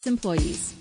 employees.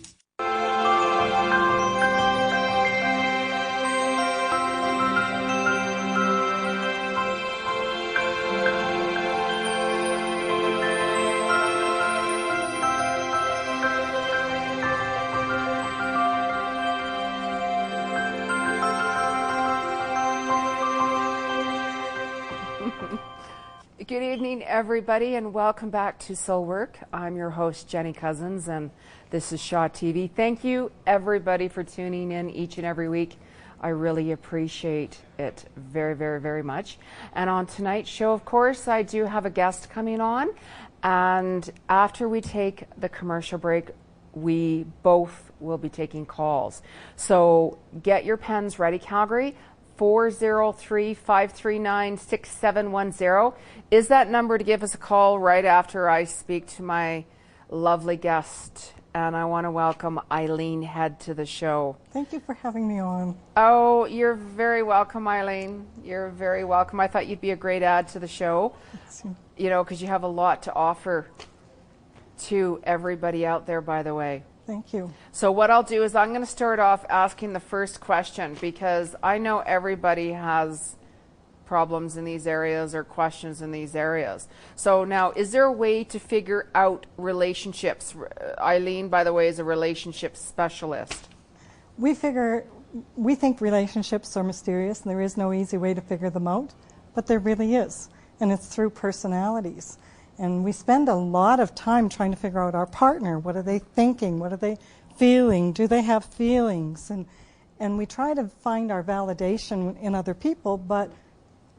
Good evening, everybody, and welcome back to Soul Work. I'm your host, Jeni Cousins, and this is Shaw TV. Thank you, everybody, for tuning in each and every week. I really appreciate it very, very, very much. And on tonight's show, of course, I do have a guest coming on. And after we take the commercial break, we both will be taking calls. So get your pens ready, Calgary. 403-539-6710 is that number to give us a call right after I speak to my lovely guest. And I want to welcome Eileen Head to the show. Thank you for having me on. Oh, you're very welcome, Eileen. You're very welcome. I thought you'd be a great add to the show, you know, because you have a lot to offer to everybody out there, by the way. Thank you. So what I'll do is I'm going to start off asking the first question, because I know everybody has problems in these areas or questions in these areas. So now, is there a way to figure out relationships? Eileen, by the way, is a relationship specialist. We think relationships are mysterious and there is no easy way to figure them out, but there really is, and it's through personalities. And we spend a lot of time trying to figure out our partner. What are they thinking? What are they feeling? Do they have feelings? And we try to find our validation in other people, but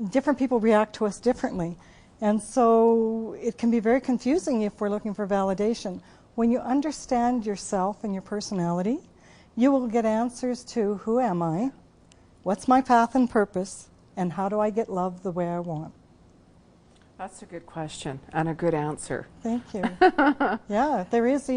different people react to us differently. And so it can be very confusing if we're looking for validation. When you understand yourself and your personality, you will get answers to who am I, what's my path and purpose, and how do I get love the way I want. That's a good question and a good answer. Thank you. Yeah, there is,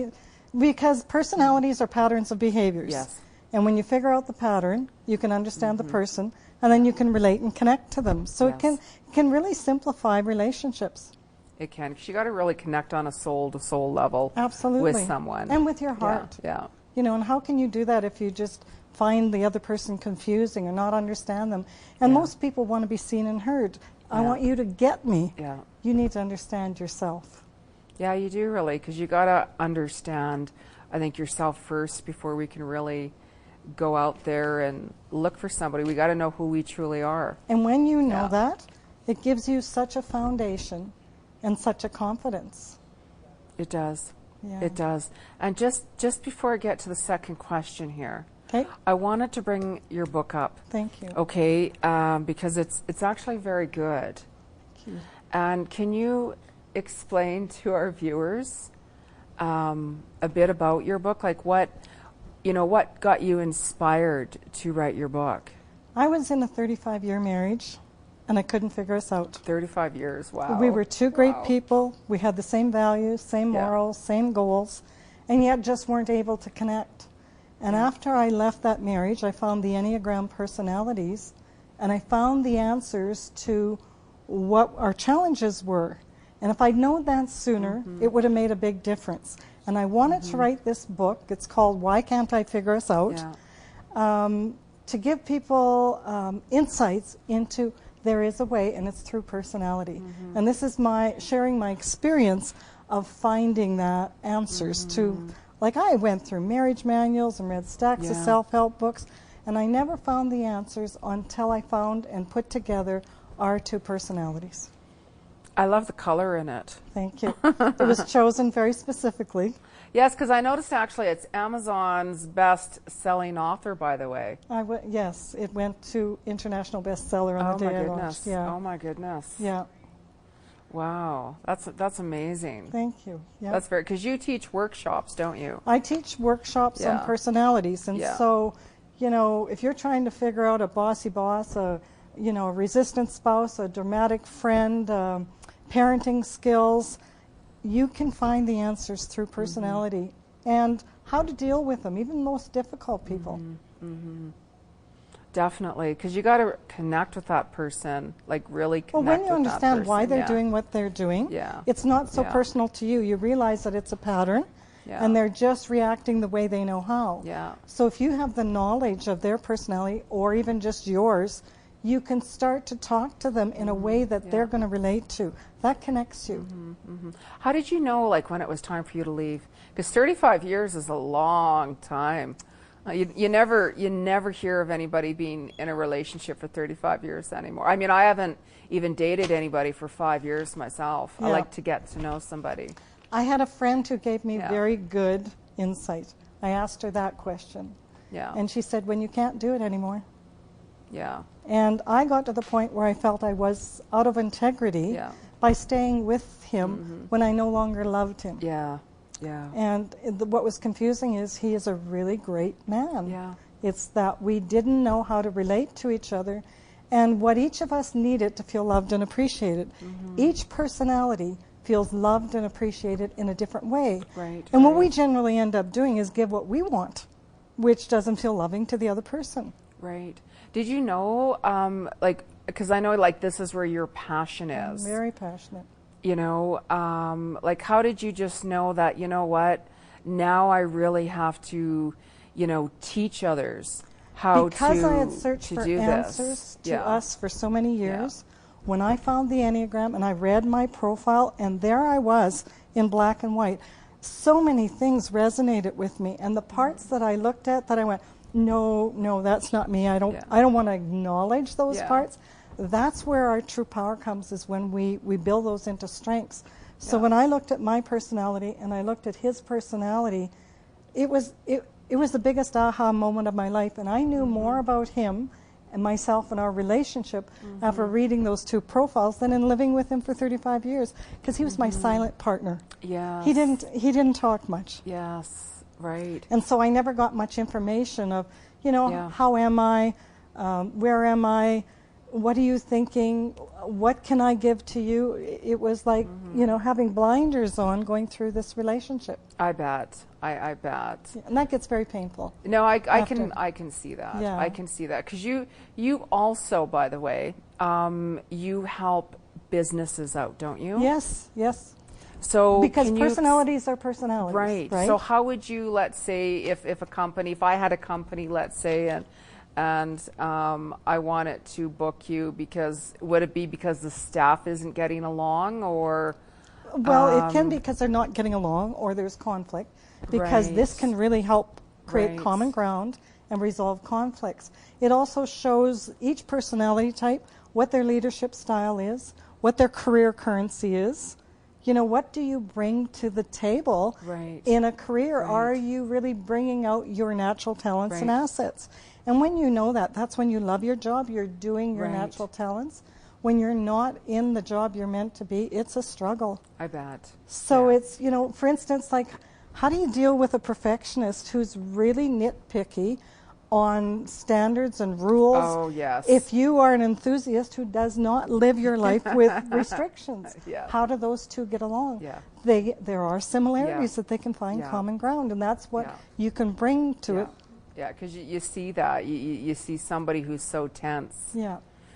because personalities are patterns of behaviors. Yes. And when you figure out the pattern, you can understand the person, and then you can relate and connect to them. So Yes. it can really simplify relationships. It can, because you got to really connect on a soul-to-soul level. Absolutely. With someone. And with your heart. Yeah. You know, and how can you do that if you just find the other person confusing or not understand them? And most people want to be seen and heard. I want you to get me. Yeah. You need to understand yourself. Yeah, you do really, because you got to understand, I think, yourself first before we can really go out there and look for somebody. We got to know who we truly are. And when you know that, it gives you such a foundation and such a confidence. It does. Yeah. It does. And just before I get to the second question here, Okay. I wanted to bring your book up. Thank you. Okay, because it's actually very good. Thank you. And can you explain to our viewers a bit about your book? Like what got you inspired to write your book? I was in a 35-year marriage, and I couldn't figure us out. 35 years, wow. We were two great people. We had the same values, same morals, same goals, and yet just weren't able to connect. And after I left that marriage, I found the Enneagram personalities, and I found the answers to what our challenges were. And if I'd known that sooner, it would have made a big difference. And I wanted to write this book. It's called Why Can't I Figure Us Out? To give people insights into there is a way, and it's through personality. And this is sharing my experience of finding that answers to. Like I went through marriage manuals and read stacks of self-help books, and I never found the answers until I found and put together our two personalities. I love the color in it. Thank you. It was chosen very specifically. Yes, because I noticed actually it's Amazon's best-selling author, by the way. Yes, it went to international bestseller on the day I launched. Oh my goodness. Yeah. Wow, that's amazing. Thank you. Yeah. That's very, because you teach workshops, don't you? I teach workshops on personalities, and so, you know, if you're trying to figure out a bossy boss, a resistant spouse, a dramatic friend, parenting skills, you can find the answers through personality and how to deal with them, even the most difficult people. Definitely, because you got to connect with that person, like really connect with that person. Well, when you understand why they're doing what they're doing, it's not so personal to you. You realize that it's a pattern, Yeah. and they're just reacting the way they know how. Yeah. So if you have the knowledge of their personality or even just yours, you can start to talk to them in a way that they're going to relate to. That connects you. How did you know, like, when it was time for you to leave? Because 35 years is a long time. You never hear of anybody being in a relationship for 35 years anymore. I mean, I haven't even dated anybody for 5 years myself. I like to get to know somebody. I had a friend who gave me very good insight. I asked her that question. Yeah. And she said, when you can't do it anymore. Yeah. And I got to the point where I felt I was out of integrity by staying with him when I no longer loved him. Yeah. Yeah. And what was confusing is he is a really great man. Yeah. It's that we didn't know how to relate to each other and what each of us needed to feel loved and appreciated. Each personality feels loved and appreciated in a different way. Right. And what we generally end up doing is give what we want, which doesn't feel loving to the other person. Right. Did you know, like, because I know, like, this is where your passion is. I'm very passionate. You know, like, how did you just know that, you know what, now I really have to, you know, teach others how because I had searched for do answers this. to us for so many years, when I found the Enneagram and I read my profile, and there I was in black and white, so many things resonated with me. And the parts that I looked at that I went, no, that's not me. I don't want to acknowledge those parts. That's where our true power comes, is when we build those into strengths. So when I looked at my personality and I looked at his personality, it was the biggest aha moment of my life. And I knew more about him and myself and our relationship after reading those two profiles than in living with him for 35 years, because he was my silent partner. Yes. He didn't talk much. Yes, right. And so I never got much information of, you know, how am I, where am I, what are you thinking, what can I give to you? It was like, you know, having blinders on going through this relationship. I bet. I bet. And that gets very painful. No, I can see that. Yeah. I can see that. Because you also, by the way, you help businesses out, don't you? Yes, yes. So because personalities are personalities. Right. So how would you, let's say, if a company, if I had a company, let's say, and I wanted to book you, because would it be because the staff isn't getting along, or? Well, it can be because they're not getting along, or there's conflict, because this can really help create common ground and resolve conflicts. It also shows each personality type what their leadership style is, what their career currency is. You know, what do you bring to the table in a career? Are you really bringing out your natural talents and assets? And when you know that, that's when you love your job, you're doing your natural talents. When you're not in the job you're meant to be, it's a struggle. I bet. So it's, you know, for instance, like, how do you deal with a perfectionist who's really nitpicky on standards and rules? Oh, yes. If you are an enthusiast who does not live your life with restrictions, how do those two get along? There are similarities that they can find common ground, and that's what you can bring to it. Yeah, because you see that. You see somebody who's so tense.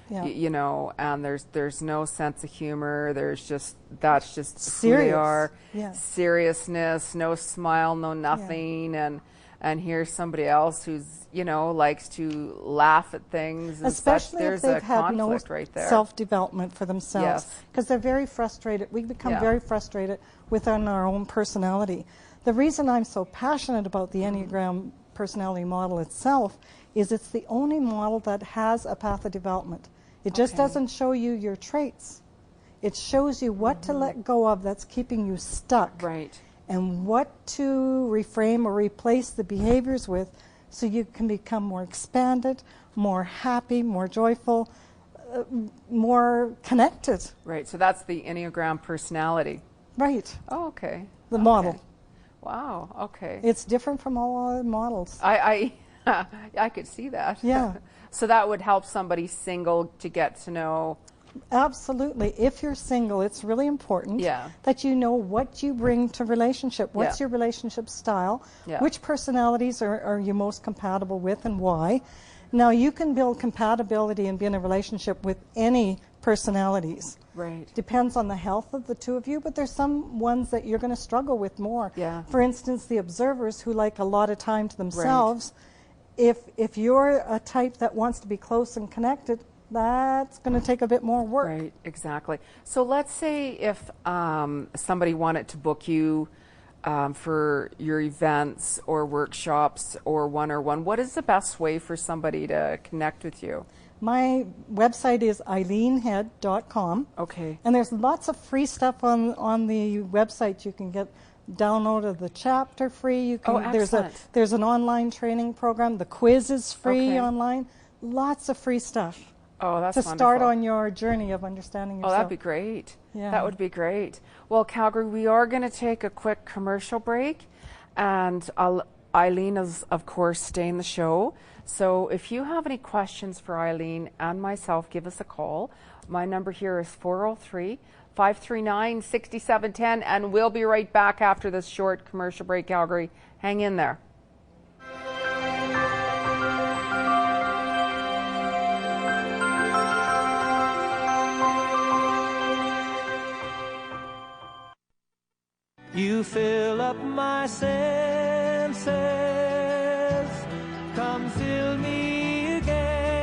You know, and there's no sense of humor. That's just serious. Who they are. Seriousness, no smile, no nothing, and here's somebody else who's, you know, likes to laugh at things. And especially there's if they've had no right there. self-development for themselves, because they're very frustrated. We become very frustrated within our own personality. The reason I'm so passionate about the Enneagram personality model itself is it's the only model that has a path of development. It just doesn't show you your traits. It shows you what to let go of that's keeping you stuck. And what to reframe or replace the behaviors with, so you can become more expanded, more happy, more joyful, more connected. So that's the Enneagram personality. Oh, okay. The model. Wow, okay. It's different from all other models. I could see that. So that would help somebody single to get to know. Absolutely. If you're single, it's really important that you know what you bring to relationship. What's your relationship style? Which personalities are you most compatible with, and why? Now, you can build compatibility and be in a relationship with any personalities. Right. Depends on the health of the two of you, but there's some ones that you're going to struggle with more. Yeah. For instance, the observers who like a lot of time to themselves, if you're a type that wants to be close and connected, that's going to take a bit more work. Right, exactly. So let's say if somebody wanted to book you for your events or workshops or one-on-one, what is the best way for somebody to connect with you? My website is eileenhead.com. Okay. And there's lots of free stuff on the website. You can get download of the chapter free. You can, there's an online training program. The quiz is free online. Lots of free stuff. Oh, that's wonderful. To start on your journey of understanding yourself. Oh, that'd be great. Yeah. That would be great. Well, Calgary, we are going to take a quick commercial break, and Eileen is, of course, staying the show. So if you have any questions for Eileen and myself, give us a call. My number here is 403-539-6710, and we'll be right back after this short commercial break, Calgary. Hang in there. You fill up my senses, come fill me again.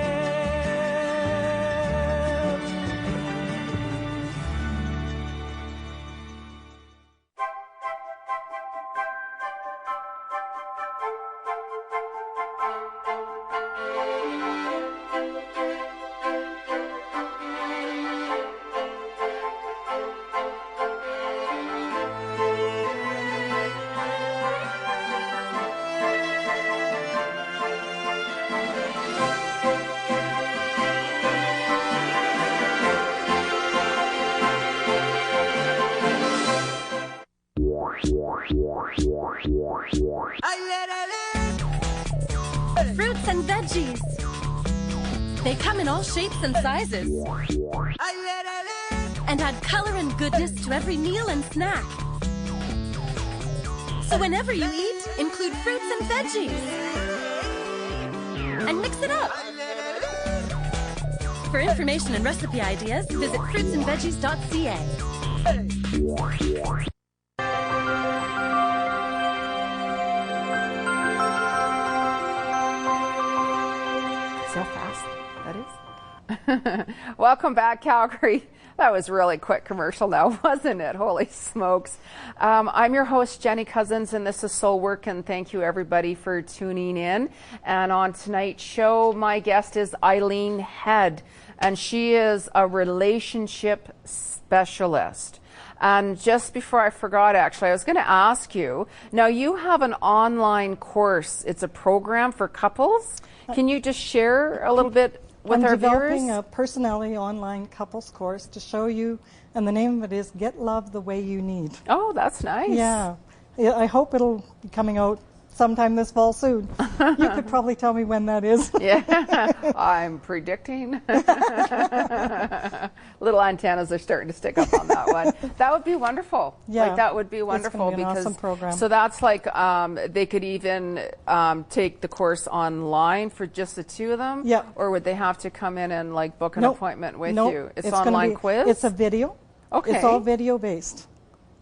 Fruits and veggies. They come in all shapes and sizes and add color and goodness to every meal and snack. So whenever you eat, include fruits and veggies and mix it up. For information and recipe ideas, visit fruitsandveggies.ca. How fast that is. Welcome back, Calgary. That was a really quick commercial now, wasn't it? Holy smokes. I'm your host, Jeni Cousins, and this is Soul Work, and thank you everybody for tuning in. And on tonight's show, my guest is Eileen Head, and she is a relationship specialist. And just before I forgot, actually, I was going to ask you, now you have an online course. It's a program for couples. Can you just share a little bit with our viewers? I'm developing a personality online couples course to show you, and the name of it is Get Love the Way You Need. Oh, that's nice. Yeah. I hope it'll be coming out sometime this fall soon. You could probably tell me when that is. Yeah, I'm predicting. Little antennas are starting to stick up on that one. That would be wonderful. Yeah, like, that would be wonderful. It's gonna be an awesome program. So that's like they could even take the course online for just the two of them. Yeah. Or would they have to come in and like book an appointment with you? It's online quiz. It's a video. Okay. It's all video based.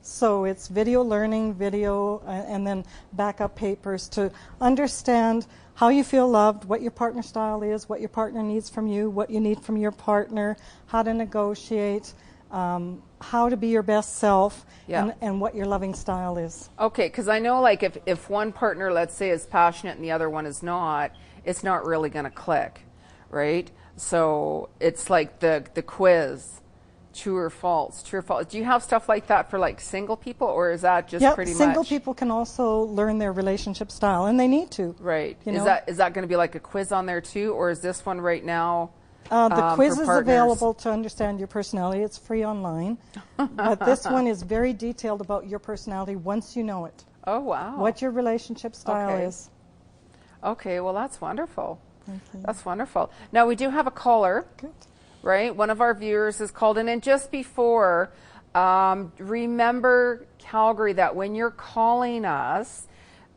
So it's video learning, and then backup papers to understand how you feel loved, what your partner style is, what your partner needs from you, what you need from your partner, how to negotiate, how to be your best self, and what your loving style is. Okay, because I know like if one partner, let's say, is passionate and the other one is not, it's not really going to click, right? So it's like the quiz. True or false, true or false. Do you have stuff like that for like single people, or is that just pretty much? Single people can also learn their relationship style, and they need to. Right. You know? Is that going to be like a quiz on there too, or is this one right now? The quiz is available to understand your personality. It's free online, but this one is very detailed about your personality once you know it. Oh wow. What your relationship style is. Okay. Well, that's wonderful. Okay. That's wonderful. Now we do have a caller. Good. Right? One of our viewers has called in. And just before, remember, Calgary, that when you're calling us,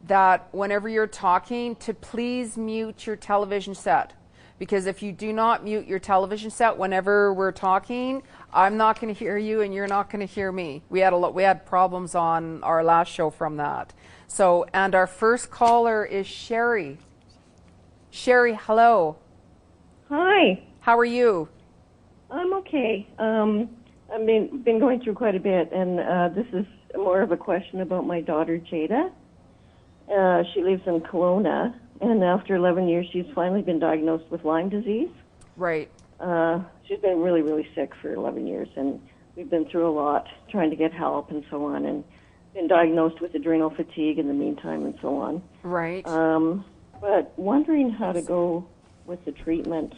that whenever you're talking, to please mute your television set. because if you do not mute your television set whenever we're talking, I'm not going to hear you and you're not going to hear me. We had problems on our last show from that. So, and our first caller is Sherry. Sherry, hello. Hi. How are you? I'm okay. I've been going through quite a bit, and this is more of a question about my daughter, Jada. She lives in Kelowna, and after 11 years, she's finally been diagnosed with Lyme disease. Right. She's been really, really sick for 11 years, and we've been through a lot trying to get help and so on, and been diagnosed with adrenal fatigue in the meantime and so on. Right. But wondering how to go with the treatment.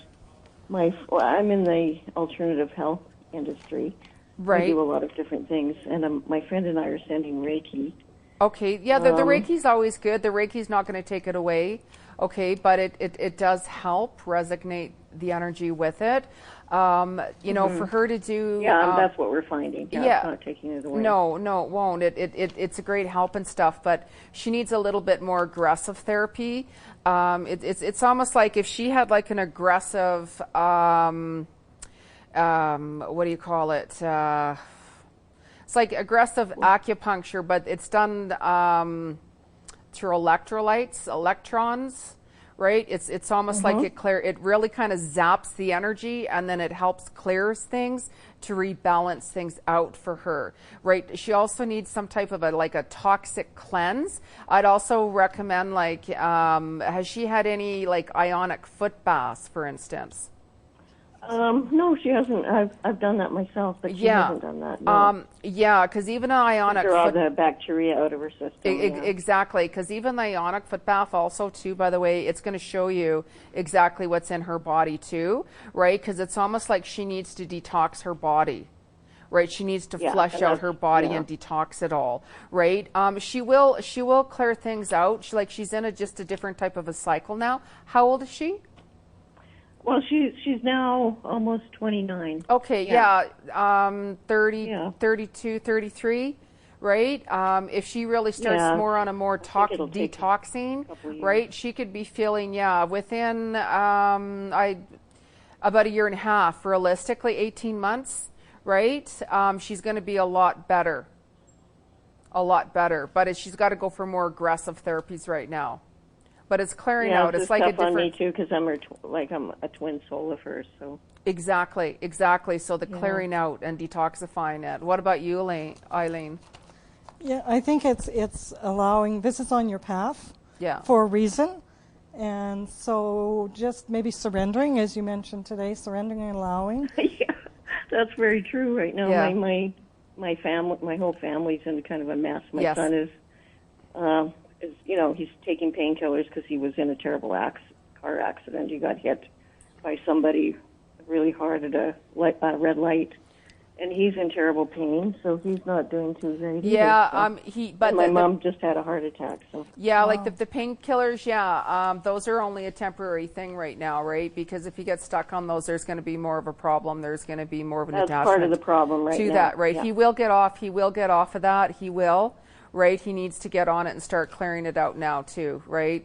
I'm in the alternative health industry. Right. I do a lot of different things, and my friend and I are sending Reiki. Okay, yeah, the Reiki's always good. The Reiki's not going to take it away, okay, but it does help resonate the energy with it. You know, for her to do... Yeah, that's what we're finding. Yeah, it's not taking it away. No, it won't. It's a great help and stuff, but she needs a little bit more aggressive therapy. It's almost like if she had like an aggressive... what do you call it? It's like aggressive acupuncture, but it's done through electrons, right? It's almost like it really kind of zaps the energy, and then it helps clears things to rebalance things out for her, right? She also needs some type of a toxic cleanse. I'd also recommend has she had any like ionic foot baths, for instance? No, she hasn't. I've done that myself, but she hasn't done that. No. Yeah, because even an ionic foot... all the bacteria out of her system. Exactly, because even the ionic foot bath also, too, by the way, it's going to show you exactly what's in her body, too, right? Because it's almost like she needs to detox her body. Right, she needs to flush out her body and detox it all. Right, she will clear things out. She's in just a different type of a cycle now. How old is she? Well, she's now almost 29. Okay, 32, 33, right? If she really starts more on a more detoxing, right, she could be feeling, within about a year and a half, realistically, 18 months, right? She's going to be a lot better. But she's got to go for more aggressive therapies right now. But it's clearing out. It's like a different... on me too, because I'm a twin soul of hers. So exactly. So the clearing out and detoxifying it. What about you, Eileen? Yeah, I think it's allowing. This is on your path. Yeah. For a reason, and so just maybe surrendering, as you mentioned today, surrendering and allowing. Yeah, that's very true. Right now, my family, my whole family's in kind of a mess. My son is he's taking painkillers because he was in a terrible car accident. He got hit by somebody really hard at a red light, and he's in terrible pain, so he's not doing too great either. Yeah, but my mom just had a heart attack. So like the painkillers, those are only a temporary thing right now, right? Because if you get stuck on those, there's going to be more of a problem. There's going to be more of an attachment. That's part of the problem right now. To that, right? Yeah. He will get off of that. He will. Right, he needs to get on it and start clearing it out now too, right?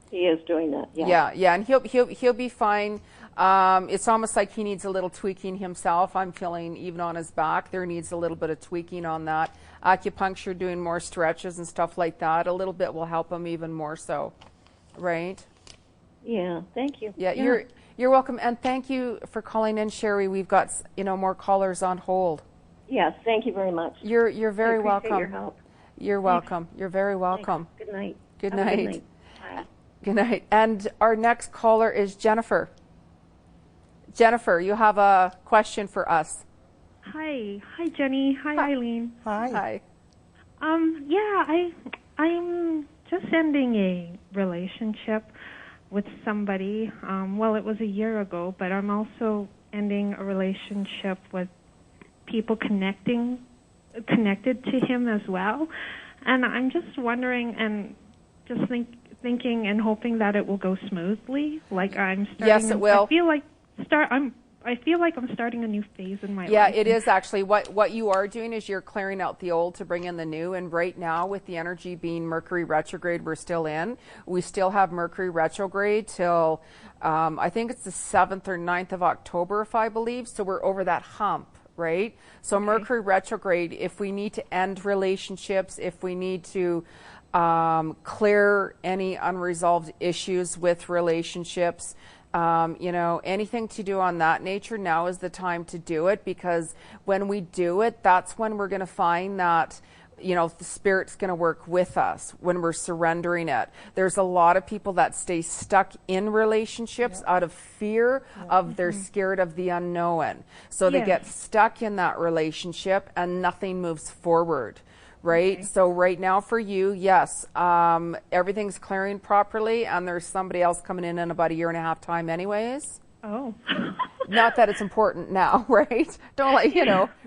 He is doing that. Yeah, and he'll be fine. It's almost like he needs a little tweaking himself. I'm feeling even on his back there needs a little bit of tweaking on that. Acupuncture, doing more stretches and stuff like that, a little bit will help him even more so, right? Yeah, thank you. Yeah, you're welcome, and thank you for calling in, Sherry. We've got more callers on hold. Yes, thank you very much. You're very welcome. Your help. You're welcome. You're very welcome. Thanks. Good night. Good night. Good night. Bye. Good night. And our next caller is Jennifer. Jennifer, you have a question for us. Hi, Jenny. Hi, Eileen. Hi. I'm just ending a relationship with somebody. It was a year ago, but I'm also ending a relationship with people connected to him as well, and I'm just wondering and just thinking and hoping that it will go smoothly. Like I'm starting. Yes, it will. I feel like I feel like I'm starting a new phase in my life. Yeah, it is actually. What you are doing is you're clearing out the old to bring in the new. And right now, with the energy being Mercury retrograde, we still have Mercury retrograde till I think it's the 7th or 9th of October, if I believe. So we're over that hump, right? So Mercury retrograde, if we need to end relationships, if we need to clear any unresolved issues with relationships, anything to do on that nature, now is the time to do it, because when we do it, that's when we're going to find that, the Spirit's going to work with us when we're surrendering it. There's a lot of people that stay stuck in relationships out of fear of they're scared of the unknown. So they get stuck in that relationship and nothing moves forward. Right. Okay. So right now for you, yes, everything's clearing properly, and there's somebody else coming in about 1.5 years time anyways. Oh. Not that it's important now, right? Don't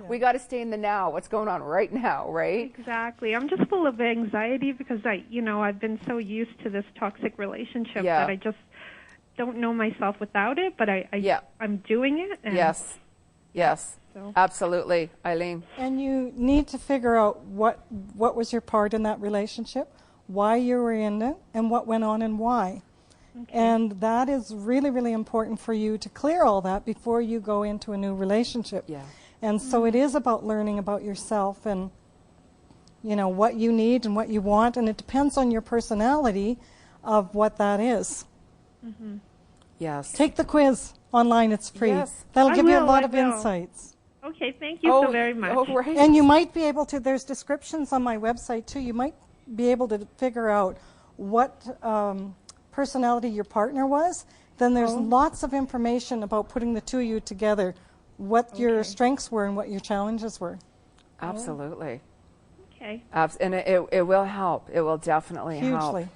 we got to stay in the now. What's going on right now, right? Exactly. I'm just full of anxiety because I've been so used to this toxic relationship that I just don't know myself without it, but I'm doing it. And Yes. So. Absolutely, Eileen. And you need to figure out what was your part in that relationship, why you were in it, and what went on and why. Okay. And that is really, really important for you to clear all that before you go into a new relationship. Yeah. And so it is about learning about yourself and, what you need and what you want, and it depends on your personality of what that is. Mm-hmm. Yes. Take the quiz online. It's free. Yes. That'll give you a lot of insights. Okay, thank you so very much. Oh, right. And you might be able to, there's descriptions on my website too, you might be able to figure out what personality your partner was. Then there's lots of information about putting the two of you together, what your strengths were and what your challenges were. Absolutely. Okay. And it will help. It will definitely help. Hugely.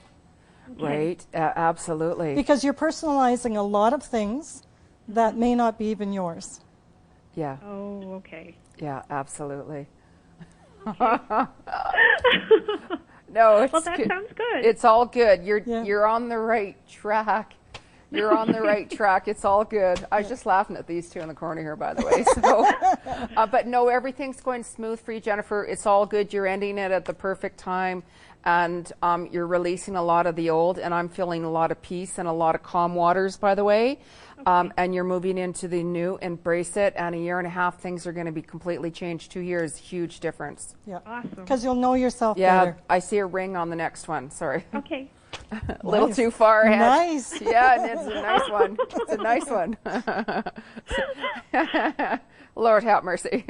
Okay. Right? Absolutely. Because you're personalizing a lot of things that may not be even yours. Yeah. Oh, okay. Yeah, absolutely. Okay. No, it's well, that sounds good. It's all good. You're on the right track. You're on the right track. It's all good. I was just laughing at these two in the corner here, by the way. So, but no, everything's going smooth for you, Jennifer. It's all good. You're ending it at the perfect time, and you're releasing a lot of the old, and I'm feeling a lot of peace and a lot of calm waters, by the way. And you're moving into the new. Embrace it, and 1.5 years, things are going to be completely changed. 2 years, huge difference. Yeah, awesome. Because you'll know yourself better. Yeah, I see a ring on the next one. Sorry. Okay. A little too far ahead. Nice. Yeah, and it's a nice one. It's a nice one. Lord have mercy.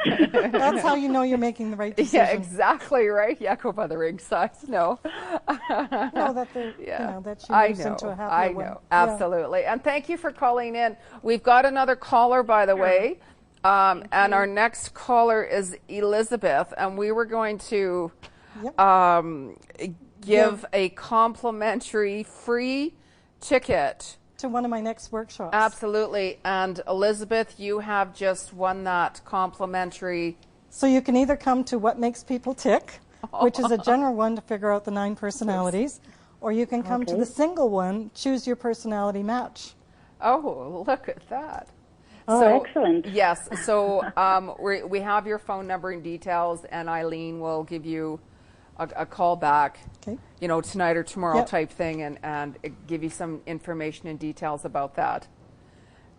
That's how you know you're making the right decision. Yeah, exactly right. Yeah, go by the ring size. No. No, that that she moves into a happier one. I know. Absolutely. Yeah. And thank you for calling in. We've got another caller, by the way. And our next caller is Elizabeth, and we were going to give a complimentary free ticket to one of my next workshops. Absolutely. And Elizabeth, you have just won that complimentary. So you can either come to What Makes People Tick, which is a general one to figure out the 9 personalities, or you can come to the single one, Choose Your Personality Match. Oh, look at that. Oh, so, excellent. Yes. So we have your phone number and details, and Eileen will give you a call back, tonight or tomorrow type thing, and give you some information and details about that.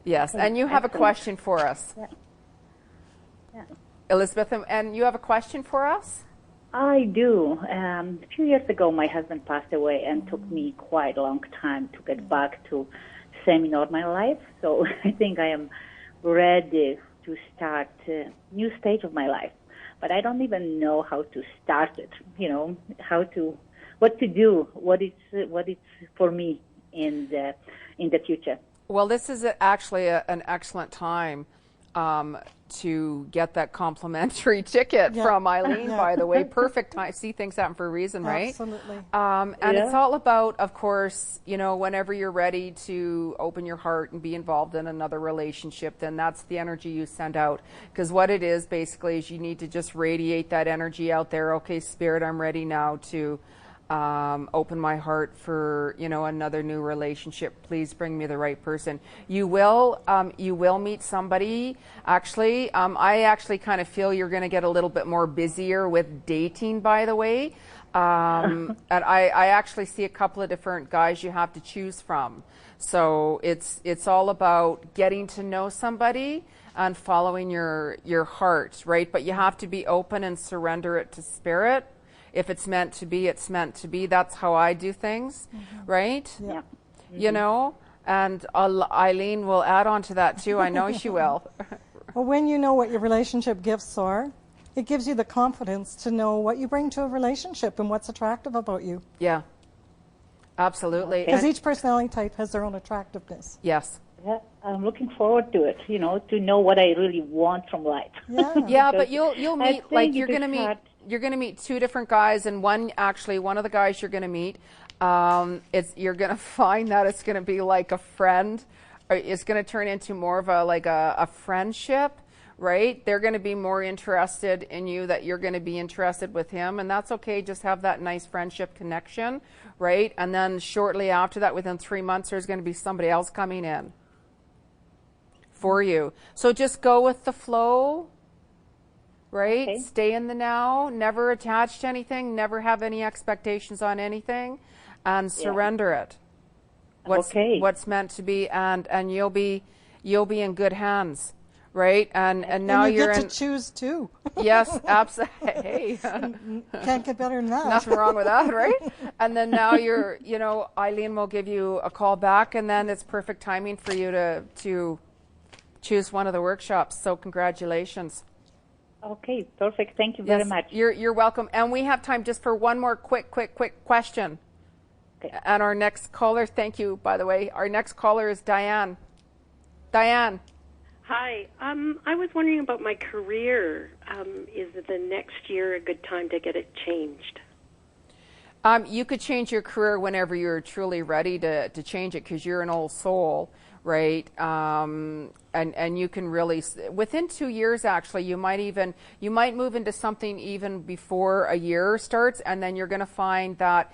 Yes, and you have a question for us. Yeah. Elizabeth, and you have a question for us? I do. A few years ago, my husband passed away, and took me quite a long time to get back to semi-normal life. So I think I am ready to start a new stage of my life. But I don't even know how to start it, what to do, what it's for me in the future. Well, this is actually an excellent time to get that complimentary ticket from Eileen, by the way. Perfect time. See, things happen for a reason, right? Absolutely. And it's all about, of course, whenever you're ready to open your heart and be involved in another relationship, then that's the energy you send out. Because what it is, basically, is you need to just radiate that energy out there. Okay, Spirit, I'm ready now to open my heart for, another new relationship. Please bring me the right person. You will meet somebody. Actually, I actually kind of feel you're going to get a little bit more busier with dating, by the way. And I actually see a couple of different guys you have to choose from. So it's all about getting to know somebody and following your heart, right? But you have to be open and surrender it to spirit. If it's meant to be, it's meant to be. That's how I do things, right? Yeah. And Eileen will add on to that too. I know she will. Well, when you know what your relationship gifts are, it gives you the confidence to know what you bring to a relationship and what's attractive about you. Yeah, absolutely. Because each personality type has their own attractiveness. Yes. Yeah, I'm looking forward to it, to know what I really want from life. Yeah. Yeah, but you'll meet, like, you're going to meet... hard. You're going to meet two different guys, and one of the guys you're going to meet, you're going to find that it's going to be like a friend, or it's going to turn into more of a friendship, right? They're going to be more interested in you, that you're going to be interested with him, and that's okay. Just have that nice friendship connection, right? And then shortly after that, within 3 months, there's going to be somebody else coming in for you. So just go with the flow. Right? Okay. Stay in the now, never attach to anything, never have any expectations on anything, and surrender it. What's meant to be, and you'll be in good hands, right? And now you you're get in, to choose too. Yes, absolutely. Hey, Can't get better than that. nothing wrong with that, right? And then now Eileen will give you a call back, and then it's perfect timing for you to choose one of the workshops. So congratulations. Okay, perfect. Thank you very much. You're welcome. And we have time just for one more quick question. Okay. And our next caller, thank you, by the way. Our next caller is Diane. Diane. Hi. I was wondering about my career. Is the next year a good time to get it changed? You could change your career whenever you're truly ready to change it, because you're an old soul, right? And you can really, within 2 years, actually, you might move into something even before a year starts, and then you're going to find that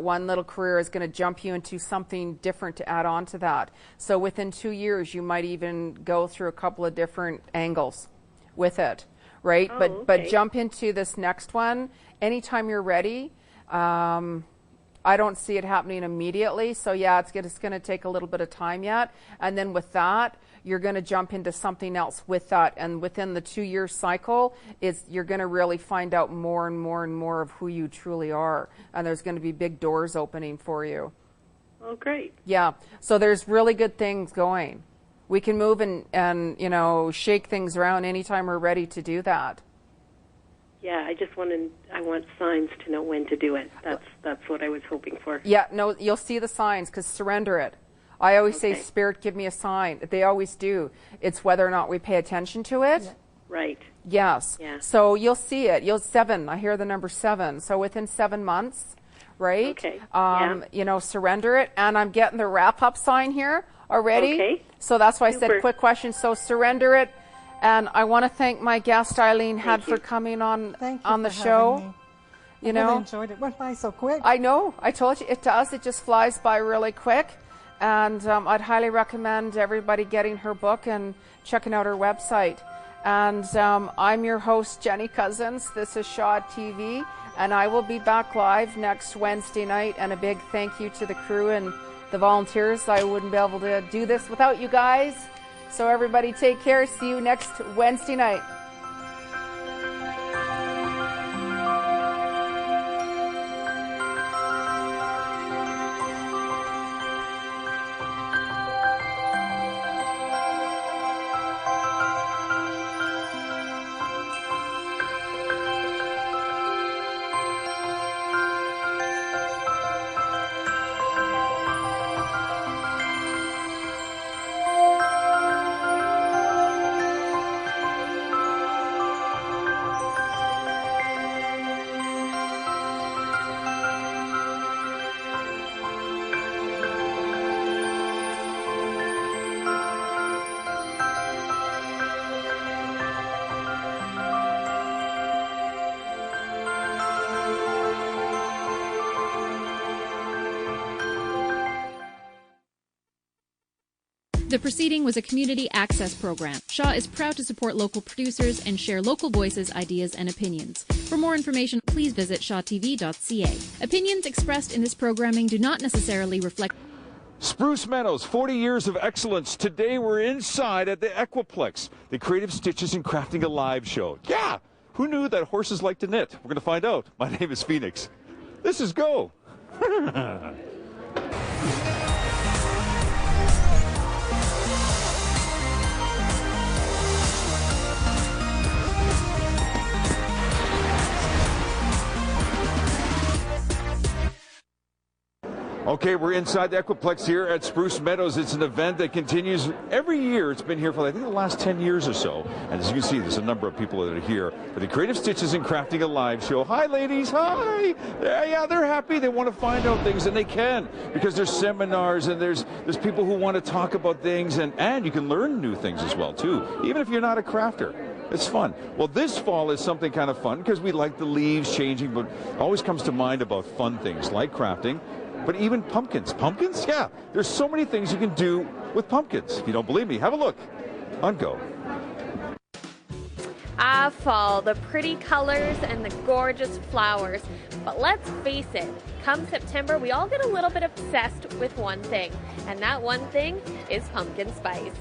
one little career is going to jump you into something different to add on to that. So within 2 years, you might even go through a couple of different angles with it, right? Oh, But okay. jump into this next one anytime you're ready. I don't see it happening immediately, so yeah, it's going to take a little bit of time yet. And then with that, you're going to jump into something else with that. And within the 2-year cycle, you're going to really find out more and more and more of who you truly are. And there's going to be big doors opening for you. Oh, great. Yeah, so there's really good things going. We can move and shake things around anytime we're ready to do that. Yeah, I want signs to know when to do it. That's what I was hoping for. Yeah, no, you'll see the signs, because surrender it. I always say, Spirit, give me a sign. They always do. It's whether or not we pay attention to it. Yeah. Right. Yes. Yeah. So you'll see it. 7. I hear the number 7. So within 7 months, right? Okay. Surrender it. And I'm getting the wrap-up sign here already. Okay. So that's why I Super. said quick question. So surrender it. And I want to thank my guest, Eileen, for coming on Thank you on the for show. having me. I really enjoyed it. Went by so quick. I know. I told you it does. It just flies by really quick. And I'd highly recommend everybody getting her book and checking out her website. And I'm your host, Jeni Cousins. This is Shaw TV. And I will be back live next Wednesday night. And a big thank you to the crew and the volunteers. I wouldn't be able to do this without you guys. So everybody take care. See you next Wednesday night. The proceeding was a community access program. Shaw is proud to support local producers and share local voices, ideas, and opinions. For more information, please visit shawtv.ca. Opinions expressed in this programming do not necessarily reflect... Spruce Meadows, 40 years of excellence. Today we're inside at the Equiplex, the Creative Stitches in Crafting a Live show. Yeah, who knew that horses like to knit? We're going to find out. My name is Phoenix. This is Go. Okay, we're inside the Equiplex here at Spruce Meadows. It's an event that continues every year. It's been here for, I think, the last 10 years or so. And as you can see, there's a number of people that are here for the Creative Stitches in Crafting a Live show. Hi, ladies. Hi. Yeah, they're happy. They want to find out things, and they can, because there's seminars and there's people who want to talk about things, and you can learn new things as well, too, even if you're not a crafter. It's fun. Well, this fall is something kind of fun because we like the leaves changing, but always comes to mind about fun things like crafting. But even pumpkins. Pumpkins? Yeah. There's so many things you can do with pumpkins. If you don't believe me, have a look on Go. Fall, the pretty colors and the gorgeous flowers. But let's face it, come September, we all get a little bit obsessed with one thing. And that one thing is pumpkin spice.